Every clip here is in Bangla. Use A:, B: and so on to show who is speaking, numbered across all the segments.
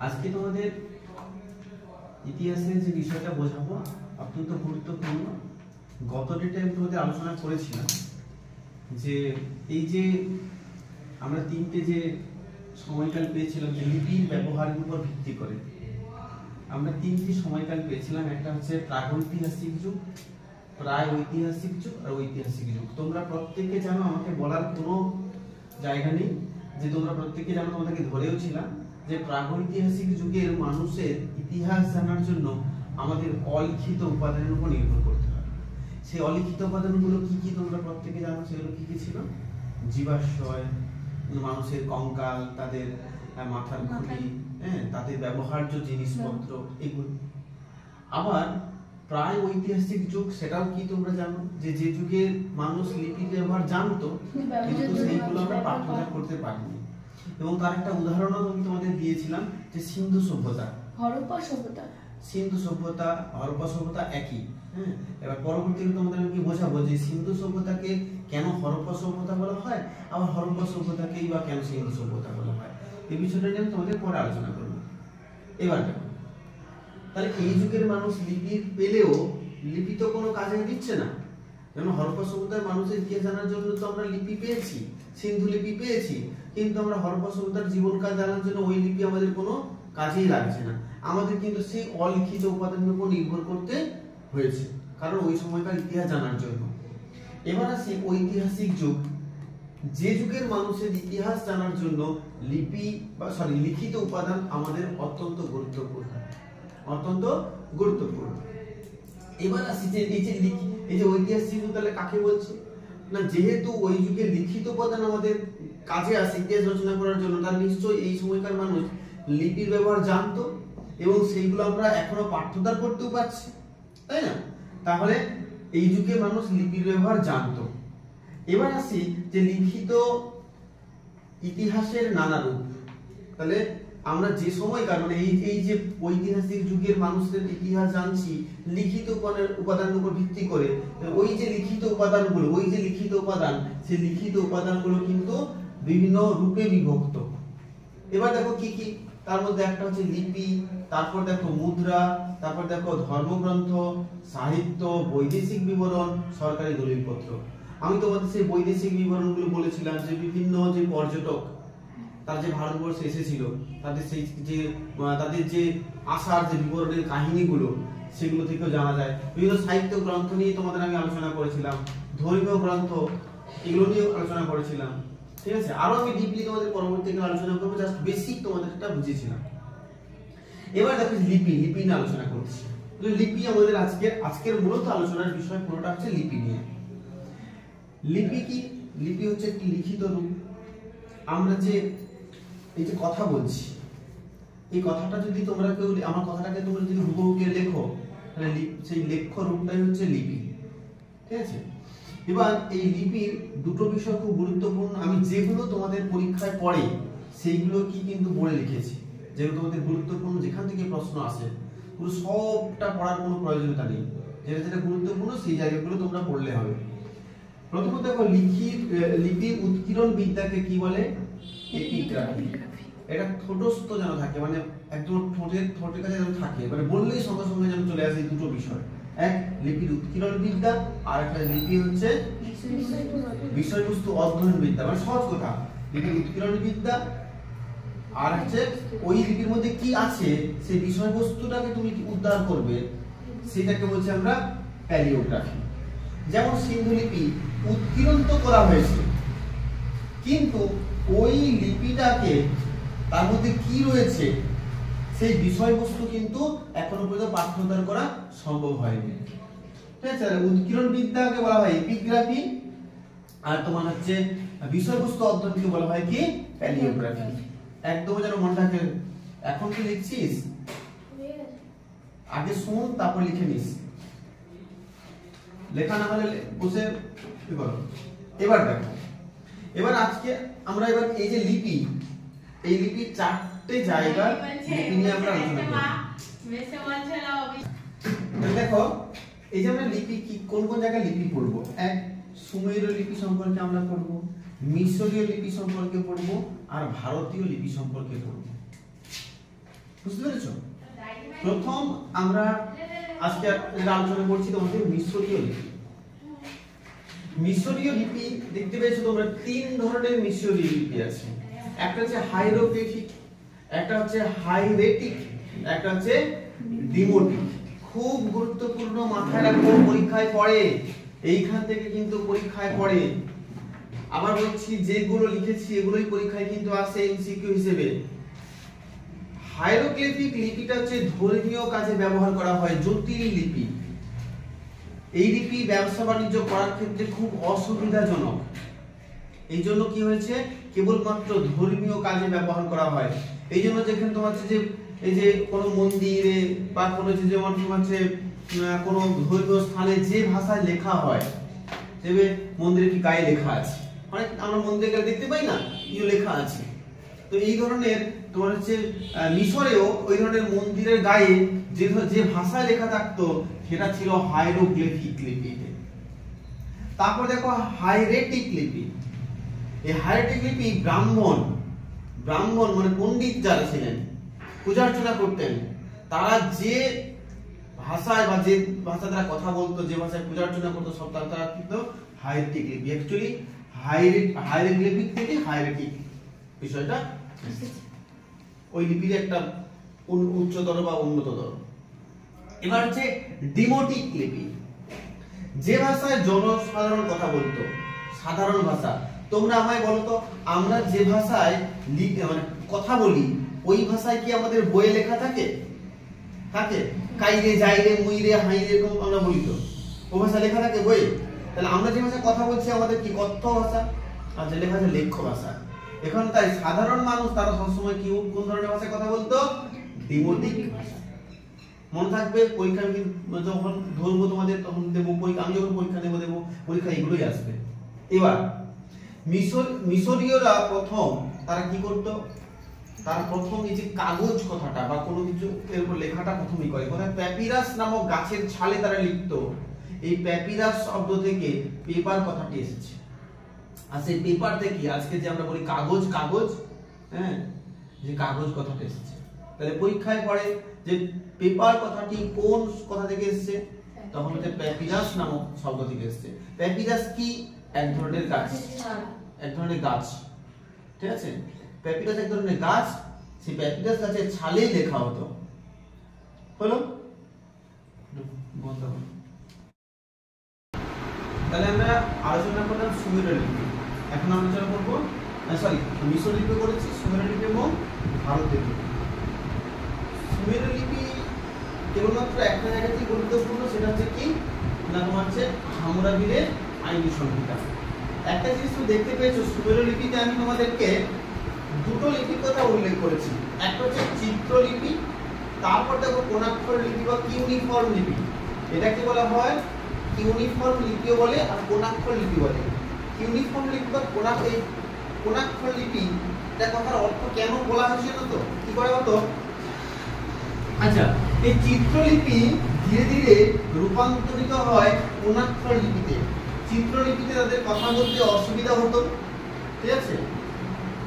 A: আজকে তোমাদের ইতিহাসের যে বিষয়টা বোঝাবো অত্যন্ত গুরুত্বপূর্ণ। গত ডেটে আমি তোমাদের আলোচনা করেছিলাম যে এই যে আমরা তিনটে যে সময়কাল পেয়েছিলাম যে লিপির ব্যবহারের উপর ভিত্তি করে আমরা তিনটি সময়কাল পেয়েছিলাম। একটা হচ্ছে প্রাগৈতিহাসিক যুগ, প্রায় ঐতিহাসিক যুগ আর ঐতিহাসিক যুগ। তোমরা প্রত্যেকে জানো, আমাকে বলার কোনো জায়গা নেই যে তোমরা প্রত্যেকে জানো, তোমাদেরকে ধরেও ছিলাম যে প্রাগৈতিহাসিক যুগের মানুষের ইতিহাস জানার জন্য আমাদের অলিখিত উপাদানের উপর নির্ভর করতে হয়। সেই অলিখিত উপাদানগুলো কি কি তোমরা প্রত্যেকে জানো, সেগুলো কি কি ছিল? জীবাশ্রয়, মানুষের কঙ্কাল, তাদের মাথার খুলি, তাদের ব্যবহার্য জিনিসপত্র, এগুলো। আবার প্রায় ঐতিহাসিক যুগ, সেটাও কি তোমরা জানো যে যে যুগের মানুষ লিপির ব্যবহার জানতো কিন্তু সেইগুলো আমরা পাঠ্যদান করতে পারিনি। এবং তার একটা উদাহরণও আমি তোমাদের দিয়েছিলাম যে সিন্ধু সভ্যতা,
B: হরপ্পা সভ্যতা।
A: সিন্ধু সভ্যতা, হরপ্পা সভ্যতা একই। এবার পরবর্তীতে তোমাদের আমি কি বোঝাবো যে সিন্ধু সভ্যতাকে কেন হরপ্পা সভ্যতা বলা হয়, আবার হরপ্পা সভ্যতাকেই বা কেন সিন্ধু সভ্যতা বলা হয়, এই বিষয়টা নিয়ে আমি তোমাদের পরে আলোচনা করবো। এবার দেখো, তাহলে এই যুগের মানুষ লিপি পেলেও লিপি তো কোনো কাজে দিচ্ছে না। যেমন হরপ্পা সভ্যতার মানুষের ইতিহাস জানার জন্য তো আমরা লিপি পেয়েছি, সিন্ধু লিপি পেয়েছি, কিন্তু আমরা হরপ্পা সভ্যতার জীবনকাল জানার জন্য ওই লিপি আমাদের কোনো কাজেই লাগছে না। আমাদের কিন্তু সেই অলিখিত উপাদানের উপর নির্ভর করতে হয়েছে, কারণ ওই সময়কার ইতিহাস জানার জন্য। এবার আসি ঐতিহাসিক যুগ, যে যুগের মানুষের ইতিহাস জানার জন্য লিখিত উপাদান আমাদের অত্যন্ত গুরুত্বপূর্ণ, অত্যন্ত গুরুত্বপূর্ণ। এবার আসি যে এই যে ঐতিহাসিক যুগ তাহলে কাকে বলছে না, যেহেতু ওই যুগে লিখিত উপাদান আমাদের কাজে আসে ইতিহাস রচনা করার জন্য, তার নিশ্চয়ই এই সময়কার মানুষ লিপির ব্যবহার জানতো এবং সেইগুলো আমরা এখনো পাঠ্যদান করতেও পারছি, তাই না? তাহলে এই যুগে মানুষ লিপির ব্যবহার জানতো। এবার আসি যে লিখিত ইতিহাসের নানা রূপ। তাহলে আমরা যে সময়কার মানে এই যে ঐতিহাসিক যুগের মানুষদের ইতিহাস জানছি লিখিত উপাদানের উপর ভিত্তি করে, ওই যে লিখিত উপাদানগুলো, সেই লিখিত উপাদানগুলো কিন্তু বিভিন্ন রূপে বিভক্ত। এবার দেখো কি কি, তার মধ্যে একটা হচ্ছে লিপি, তারপর দেখো মুদ্রা, তারপর দেখো ধর্মগ্রন্থ, সাহিত্য, বৈদেশিক বিবরণ, সরকারি দলিলপত্র। আমি তোমাদের সেই বৈদেশিক বিবরণগুলো বলেছিলাম যে বিভিন্ন যে পর্যটক তার যে ভারতবর্ষে এসেছিল তাদের সেই যে তাদের যে আসার যে বিবরণের কাহিনীগুলো, সেগুলো থেকেও জানা যায়। বিভিন্ন সাহিত্য গ্রন্থ নিয়ে তোমাদের আমি আলোচনা করেছিলাম, ধর্মীয় গ্রন্থ, এগুলো নিয়ে আলোচনা করেছিলাম, ঠিক আছে? আরো আমি ডিপলি তোমাদের পরবর্তীতে আলোচনা করবো, জাস্ট বেসিক তোমাদের এটা বুঝিয়েছিলাম। এবার দেখো লিপি নিয়ে আলোচনা করছি। লিপি আমাদের আজকের মূলত আলোচনার বিষয় পুরোটা হচ্ছে লিপি নিয়ে। লিপি কি? লিপি হচ্ছে একটি লিখিত রূপ। আমরা যে এই যে কথা বলছি, এই কথাটা যদি তোমরা কেউ আমার কথাটাকে তোমরা যদি হুবহু লেখো, তাহলে সেই লেখ্য রূপটাই হচ্ছে লিপি, ঠিক আছে? এবার এই লিপির দুটো বিষয় খুব গুরুত্বপূর্ণ। আমি যেগুলো তোমাদের পরীক্ষায় পড়ে সেইগুলো কি কিন্তু বলে লিখেছি, যেগুলো তোমাদের গুরুত্বপূর্ণ, যেখান থেকে প্রশ্ন আসে। পুরো সবটা পড়ার কোনো প্রয়োজনীয়তা নেই, যেটা যেটা গুরুত্বপূর্ণ সেই জায়গাগুলো তোমরা পড়লে হবে। প্রথমত দেখো, লিপির উৎকীর্ণ বিদ্যাকে কি বলে? এপিগ্রাফি। এটা ঠোঁটস্থ যেন থাকে, মানে একদম ঠোঁটের কাছে যেন থাকে, মানে বললেই সঙ্গে সঙ্গে যেন চলে আসে। দুটো বিষয়, এক লিপির উৎকীর্ণ বিদ্যা, আর একটা লিপি হচ্ছে বিষয়বস্তু অধ্যয়ন বিদ্যা। মানে সহজ কথা, লিপির উৎকীর্ণ বিদ্যা আর হচ্ছে ওই লিপির মধ্যে কি আছে সেই বিষয়বস্তুটাকে তুমি উদ্ধার করবে, সেটাকে বলছি আমরা প্যালিওগ্রাফি। যেমন সিন্ধু লিপি উৎকীর্ণ তো করা হয়েছে, কিন্তু ওই লিপিটাকে তার মধ্যে কি রয়েছে সেই বিষয়বস্তু কিন্তু এখনো পর্যন্ত পাঠ্যদান করা সম্ভব হয়নি, ঠিক আছে? উৎকীর্ণ বিদ্যাকে বলা হয় এপিগ্রাফি, আর তোমার হচ্ছে বিষয়বস্তু অধ্যয়নকে বলা হয় কি? প্যালিওগ্রাফি। একদম যেন মনে থাকে। এখন কি লিখছিস? আগে শুন, তারপর লিখে নিস। লেখা না হলে বসে কি করো। এবার দেখো, এবার আজকে আমরা এবার এই যে লিপি, এই লিপির চারটে জায়গা লিপি নিয়ে আমরা আলোচনা করব। দেখো, এই যে আমরা লিপি কি কোন কোন জায়গায় লিপি পড়বো। এক, সুমেরীয় লিপি সম্পর্কে আমরা পড়বো, মিশরীয় লিপি সম্পর্কে পড়বো, আর ভারতীয় লিপি সম্পর্কে পড়বো। বুঝতে পেরেছো? প্রথম আমরা আজকে আলোচনা করছি তোমাদের মিশরীয় লিপি। মিশরীয় লিপি দেখতে পেয়েছো তোমরা, তিন ধরনের মিশরীয় লিপি আছে। একটা হচ্ছে হাইরোগ্লিফিক, একটা হচ্ছে হাইরেটিক, একটা হচ্ছে ডিমোটিক। খুব গুরুত্বপূর্ণ, মাথায় রাখো, পরীক্ষায় পড়ে, এইখান থেকে কিন্তু পরীক্ষায় পড়ে। আবার বলছি, যেগুলো লিখেছি এগুলোই পরীক্ষায় কিন্তু আসে এমসিকিউ হিসেবে। হাইরোগ্লিফিক লিপিটা হচ্ছে ধর্মীয় কাজে ব্যবহার করা হয়, জটিল লিপি। এই লিপি ব্যবসা বাণিজ্য করার ক্ষেত্রে খুব অসুবিধাজনক। এই জন্য কি হয়েছে, কেবলমাত্র ধর্মীয় কাজে ব্যবহার করা হয়। এই জন্য যেখানে তোমার যে এই যে কোনো মন্দিরে বা কোনো যেমন তোমার হচ্ছে কোনো ধর্মীয় স্থানে যে ভাষায় লেখা হয়, যেভাবে মন্দিরে কি গায়ে লেখা আছে, অনেক আমরা মন্দিরে গেলে দেখতে পাই না কি লেখা আছে। তো এই ধরনের তোমার হচ্ছে মিশরেও ওই ধরনের মন্দিরের গায়ে যে ভাষায় লেখা থাকতো সেটা ছিল হাইরোগ্লিফিক লিপিতে। তারপর দেখো হাইরেটিক লিপি। এই হাইরেটিক লিপি ব্রাহ্মণ মানে পণ্ডিত যারা ছিলেন, পূজা অর্চনা করতেন, তারা যে ভাষায় বা যে ভাষা তারা কথা বলতো, যে ভাষায় পূজা অর্চনা করতো, সব তারা কিন্তু হাইরেটিক লিপি। অ্যাকচুয়ালি হাইরোগ্লিফিক থেকে হাইরেটিক বিষয়টা ওই লিপির একটা উচ্চতর বা উন্নততর। এবার হচ্ছে ডিমোটিক লিপি, যে ভাষায় জনসাধারণ কথা বলতো, সাধারণ ভাষা। তোমরা আমায় বলো তো, আমরা যে ভাষায় মানে কথা বলি ওই ভাষায় কি আমাদের বইয়ে লেখা থাকে? কাইরে, যাইরে, মুইরে, হাইরে, এরকম আমরা বলি তো, ও ভাষা লেখা থাকে বইয়ে? তাহলে আমরা যে ভাষায় কথা বলছি আমাদের কি কথ্য ভাষা, আর যে লেখা আছে লেখ্য ভাষা। এখন তাই সাধারণ মানুষ তারা সবসময় কি কোন ধরনের ভাষায় কথা বলতো? ডিমোটিক ভাষা। মনে থাকবে, পরীক্ষা যখন ধরবো তোমাদের তখন দেবো, আমি যখন পরীক্ষা দেবো পরীক্ষা এগুলোই আসবে। এবার মিশরীয়রা প্রথম তারা কি করতো, তার প্রথম এই যে কাগজ কথাটা বা কোনো কিছু এর উপর লেখাটা প্রথমেই করে কোথায়, প্যাপিরাস নামক গাছের ছালে তারা লিখতো। এই প্যাপিরাস শব্দ থেকে পেপার কথাটি এসেছে। আর সেই পেপার থেকে আজকে যে আমরা বলি কাগজ, হ্যাঁ, যে কাগজ কথাটা এসেছে। তাহলে পরীক্ষায় পড়ে যে পেপার কথাটি কোন কথা থেকে এসেছে, তখন হচ্ছে প্যাপিরাস নামক শব্দ থেকে এসেছে। প্যাপিরাস কি? এক ধরনের গাছ, ঠিক আছে? প্যাপিরাস এক ধরনের গাছ, সেই প্যাপিরাস গাছের ছালেই লেখা হতো। হলো? তাহলে আমরা আলোচনা করলাম সুমেরীয় লিপি। এখন আলোচনা করবো মিশর লিপি করেছি, সুমেরীয় লিপি এবং ভারতীয় লিপি। সুমেরীয় লিপি কেবলমাত্র একটা জায়গাতেই গুরুত্বপূর্ণ, সেটা হচ্ছে কি না, তোমার হচ্ছে হামুরাবির আইনি সংহিতা। একটা জিনিস তুমি দেখতে পেয়েছো, সুমেরীয় লিপিতে আমি তোমাদেরকে দুটো লিপির কথা উল্লেখ করেছি। একটা হচ্ছে চিত্রলিপি, তারপর দেখো কোণাক্ষর লিপি বা কিউনিফর্ম লিপি। এটাকে বলা হয় ইউনিফর্ম লিপিও বলে আর কোণাক্ষর লিপি বলে। ইউনিফর্ম লিপি বা কোণাক্ষর লিপি, এটা কথার অর্থ কেন বলা হয়েছে জানো তো? কি করে হতো? আচ্ছা, এই চিত্রলিপি ধীরে ধীরে রূপান্তরিত হয় কোণাক্ষর লিপিতে। চিত্রলিপিতে তাদের কথা বলতে অসুবিধা হতো, ঠিক আছে?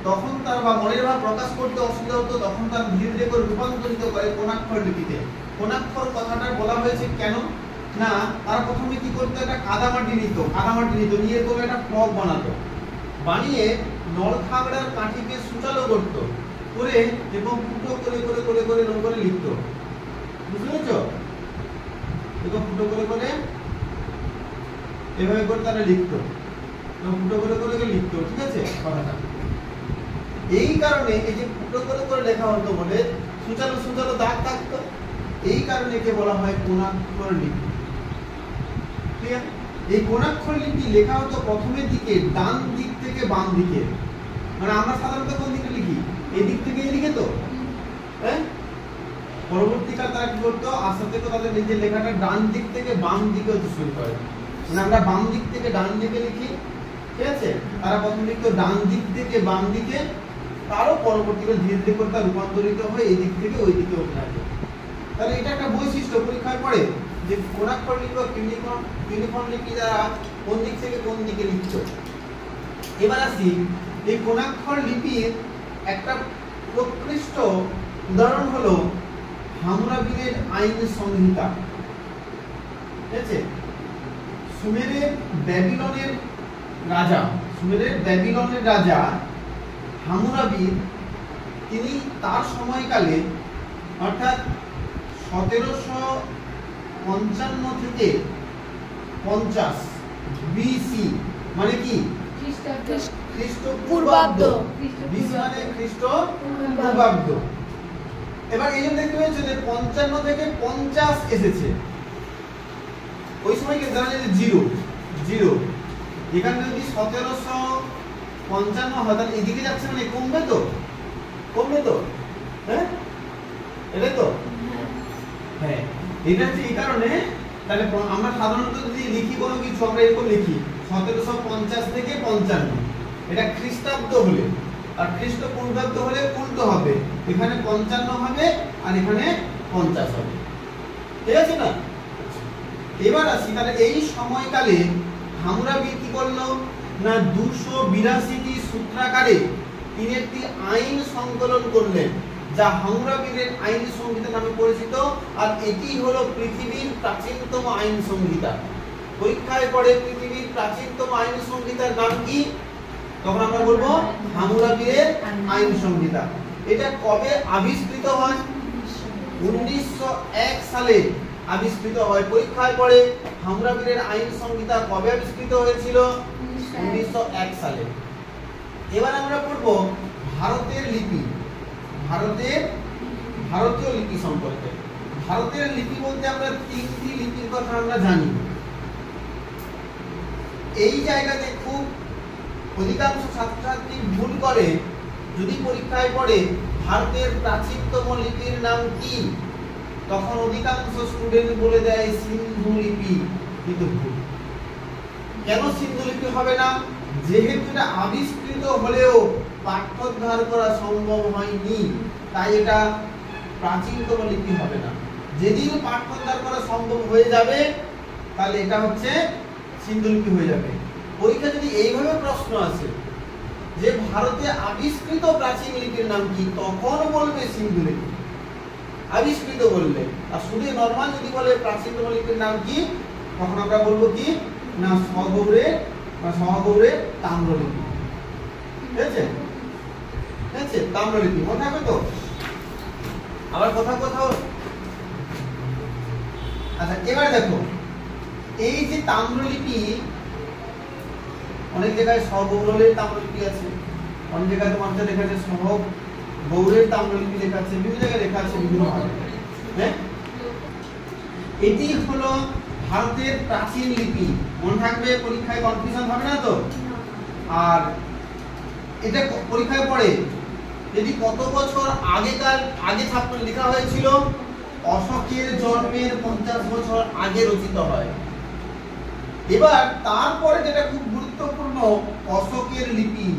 A: তখন তার বা মনের ভাব প্রকাশ করতে অসুবিধা হতো, তখন তার ধীরে ধীরে করে রূপান্তরিত করে কোণাক্ষর লিপিতে। কোণাক্ষর কথাটা বলা হয়েছে কেন না, তারা প্রথমে কি করতো, একটা কাদামাটি নিত, নিয়ে করে একটা ফ্লক বানাতো, বানিয়ে নলখাগড়ার কাঠিকে সুচালো করতো করে এবং ফুটো করে করে করে করে করে লিখতো। বুঝতে পেরেছো? এবং ফুটো করে করে এভাবে করে তারা লিখতো, এবং ফুটো করে করে লিখতো, ঠিক আছে কথাটা? এই কারণে এই যে ফুটো করে করে লেখা হতো বলে সুচালো সুচালো দাগ থাকতো, এই কারণে একে বলা হয় কোণাক্ষর লিপি। ঠিক আছে? এই কোণাক্ষর লিপি লেখা হতো প্রথমের দিকে ডান দিক থেকে বাম দিকে, মানে আমরা সাধারণত কোন দিকে লিখি? এই দিক থেকে লিখে তো, হ্যাঁ? পরবর্তীকাল তারা কি করতো, আস্তে আস্তে তাদের নিজের লেখাটা ডান দিক থেকে বাম দিকে শুরু করে, মানে আমরা বাম দিক থেকে ডান দিকে লিখি, ঠিক আছে? তারা প্রথম লিখতো ডান দিক থেকে বাম দিকে, তারও পরবর্তীকাল ধীরে ধীরে করে তা রূপান্তরিত হয় এই দিক থেকে ওই দিকে উঠে আসে। তাহলে এটা একটা বৈশিষ্ট্য পরীক্ষায় পড়ে যে কোণাক্ষর লিপি বা ইউনিফর্ম লিপি দ্বারা কোন দিক থেকে কোন দিকে লিখছো। এবার আসি এই কোণাক্ষর লিপির একটা প্রকৃষ্ট উদাহরণ হলো হামুরাবিদের আইন সংহিতা, ঠিক আছে? সুমেরের ব্যাবিলনের রাজা হামুরাবি তিনি তার সময়কালে অর্থাৎ 1755 থেকে 50 বিসি মানে কি খ্রিস্টপূর্বাব্দ, বিসি মানে খ্রিস্টপূর্বাব্দ। এবার এই জন্য দেখতে পেয়েছো যে 55 থেকে 50 এসেছে, ওই সময় কি জানা যায় যে জিরো এখানে যদি 1755 হয় তাহলে এদিকে যাচ্ছে মানে কমবে তো, হ্যাঁ এটাই তো, হ্যাঁ এটা হচ্ছে এই কারণে। তাহলে আমরা সাধারণত যদি লিখি কোনো কিছু আমরা এরকম লিখি 1750 থেকে 55, এটা খ্রিস্টাব্দ হলে, আর খ্রিস্টপূর্বাব্দ হলে উল্টো হবে, এখানে 55 হবে আর এখানে 50 হবে, ঠিক আছে না? এবার আসি তাহলে এই সময়কালে হামুরাবি কি করলো না 282টি সূত্রাকারে তিনি একটি আইন সংকলন করলেন, যা হামুরাবিদের আইন সংহিতা নামে পরিচিত। আর এটি হলো পৃথিবীর প্রাচীনতম আইন সংহিতা। পরীক্ষায় পড়ে পৃথিবীর প্রাচীনতম আইন সংহিতার নাম কি, তখন আমরা বলবো হামুরাবিদের আইন সংহিতা। এটা কবে আবিষ্কৃত হয়? 1901 সালে আবিষ্কৃত হয়। পরীক্ষায় পড়ে হামুরাবিদের আইন সংহিতা কবে আবিষ্কৃত হয়েছিল? 1901 সালে। এবার আমরা পড়ব ভারতের লিপি, ভারতীয় লিপি সম্পর্কে। ভারতের লিপি বলতে আমরা তিনটি লিপির কথা আমরা জানি। এই জায়গাতে খুব অধিকাংশ ছাত্রছাত্রী ভুল করে, যদি পরীক্ষায় পড়ে ভারতের প্রাচীনতম লিপির নাম কি, তখন অধিকাংশ স্টুডেন্ট বলে দেয় সিন্ধু লিপি, কিন্তু ভুল। কেন সিন্ধু লিপি হবে না? যেহেতু এটা আবিষ্কৃত হলেও পাঠ্যোদ্ধার করা সম্ভব হয়নি, তাই এটা প্রাচীনতম লিপি হবে না। যেদিন পাঠ্যোদ্ধার করা সম্ভব হয়ে যাবে তাহলে এটা হচ্ছে সিন্ধু লিপি হয়ে যাবে। পরীক্ষা যদি এইভাবে প্রশ্ন আসে যে ভারতে আবিষ্কৃত প্রাচীন লিপির নাম কি, তখন বলবে সিন্ধু লিপি আবিষ্কৃত বললে। আর শুধু নরমাল যদি বলে প্রাচীনতম লিপির নাম কি, তখন আমরা বলবো কি না সহগৌড়ের তাম্রলিপি, ঠিক আছে? তাম্রলিপি মনে হবে তো? আবার কোথাও আচ্ছা, এবার দেখো এই যে তাম্রলিপি, অনেক জায়গায় সহগৌড়ের তাম্রলিপি আছে, অনেক জায়গায় তোমার লেখা আছে সহগৌড়ের তাম্রলিপি লেখা আছে, বিভিন্ন জায়গায় লেখা আছে বিভিন্ন ভাবে, হ্যাঁ? এটি হলো ভারতের প্রাচীন লিপি, মনে থাকবে, পরীক্ষায় কনফিউশন হবে না তো। আর এটা পরীক্ষায় পড়ে যদি কত বছর আগে ছাত্র লেখা হয়েছিল, অশোকের জন্মের 50 বছর আগে রচিত হয়। এবার তারপরে যেটা খুব গুরুত্বপূর্ণ, অশোকের লিপি,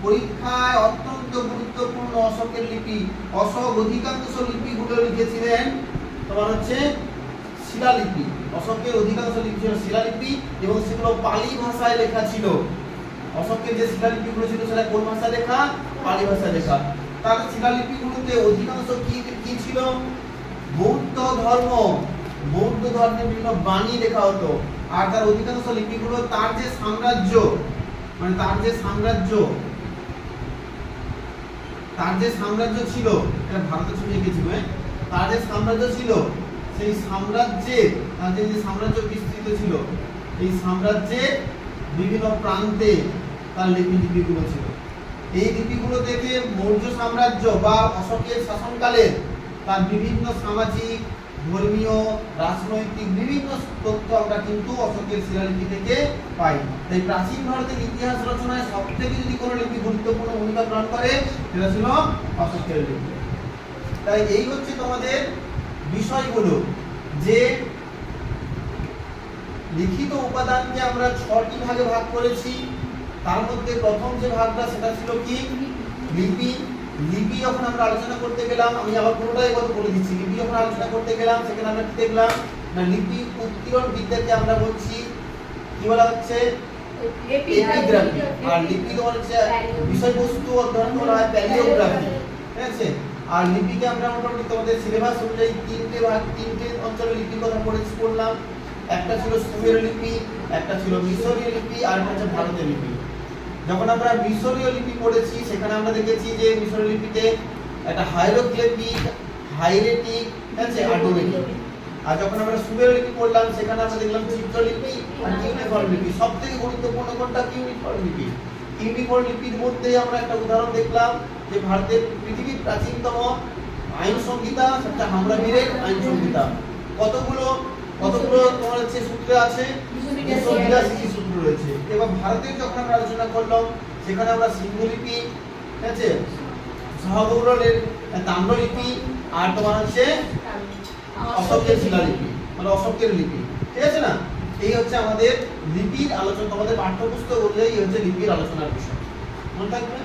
A: পরীক্ষায় অত্যন্ত গুরুত্বপূর্ণ অশোকের লিপি। অশোক অধিকাংশ লিপিগুলো লিখেছিলেন তোমার হচ্ছে শিলালিপি। অশোকের অধিকাংশ লিপি ছিল শিলালিপি এবং সেগুলো পালি ভাষায় লেখা ছিল। অশোকের যে শিলালিপিগুলো ছিল সেটা কোন ভাষায় লেখা? পালি ভাষায় লেখা। তার শিলালিপিগুলোতে অধিকাংশ কি ছিল? বৌদ্ধ ধর্মের বিভিন্ন বাণী লেখা হতো। আর তার অধিকাংশ লিপিগুলো তার যে সাম্রাজ্য ছিল, এটা ভারতের ছবি এঁকেছিল, তার যে সাম্রাজ্য ছিল, সেই সাম্রাজ্যের যে সাম্রাজ্য বিস্তৃত ছিল, এই সাম্রাজ্যের বিভিন্ন প্রান্তে তার লিপিগুলো ছিল। এই লিপিগুলো থেকে মৌর্য সাম্রাজ্য বা অশোকের শাসনকালে তার বিভিন্ন সামাজিক, ধর্মীয়, রাজনৈতিক বিভিন্ন তথ্য আমরা কিন্তু অশোকের শিলালিপি থেকে পাই। তাই প্রাচীন ভারতের ইতিহাস রচনায় সবথেকে যদি কোনো লিপি গুরুত্বপূর্ণ ভূমিকা পালন করে, সেটা ছিল অশোকের লিপি। তাই এই হচ্ছে তোমাদের বিষয়গুলো, যে লিখিত উপাদানকে আমরা 6টি ভাগে ভাগ করেছি। তার মধ্যে প্রথম যে ভাগটা সেটা ছিল কি? লিপি। লিপি যখন আমরা আলোচনা করতে গেলাম, আমি আবার পুরোটাই কথা বলে দিচ্ছি, লিপি যখন আলোচনা করতে গেলাম সেখানে আমরা কি দেখলাম না, লিপি উত্তরণ বিদ্যাকে আমরা বলছি কি বলা হচ্ছে? এপিগ্রাফি। আর লিপি তোমার হচ্ছে বিষয়বস্তু অধ্যয়ন করা হয় প্যালিওগ্রাফি, ঠিক আছে? আর লিপিকে আমরা মোটামুটি তোমাদের সিলেবাস অনুযায়ী তিনটে অঞ্চলের লিপির কথা পড়লাম। একটা ছিল সুমেরীয় লিপি, একটা ছিল মিশরীয় লিপি, আর একটা হচ্ছে ভারতীয় লিপি। যখন আমরা মিশরীয় লিপি পড়েছি সেখানে আমরা দেখেছি যে মিশরীয় লিপিতে একটা হাইরোগ্লিফিক, হাইরেটিক, আছে আর ডোমেটিক। আর যখন আমরা সুমেরীয় লিপি পড়লাম সেখানে আমরা দেখলাম চিত্রলিপি আর ইউনিফর্ম লিপি। সবথেকে গুরুত্বপূর্ণ কোনটা? ইউনিফর্ম লিপি। ইউনিফর্ম লিপির মধ্যে আমরা একটা উদাহরণ দেখলাম যে ভারতের পৃথিবীর প্রাচীনতম আইন সংহিতা সেটা হামরাবিরের আইন সংহিতা। কতগুলো তোমার হচ্ছে সূত্র আছে? 282টি সূত্র রয়েছে। এবং ভারতের যখন আমরা আলোচনা করলাম সেখানে আমরা সিন্ধু লিপি, ঠিক আছে, সহগৌরবের তাম্রলিপি, আর তোমার হচ্ছে অশোকের শিলালিপি, মানে অশোকের লিপি, ঠিক আছে না? এই হচ্ছে আমাদের লিপির আলোচনা। তোমাদের পাঠ্যপুস্তক অনুযায়ী হচ্ছে লিপির আলোচনার বিষয়, মনে থাকবে।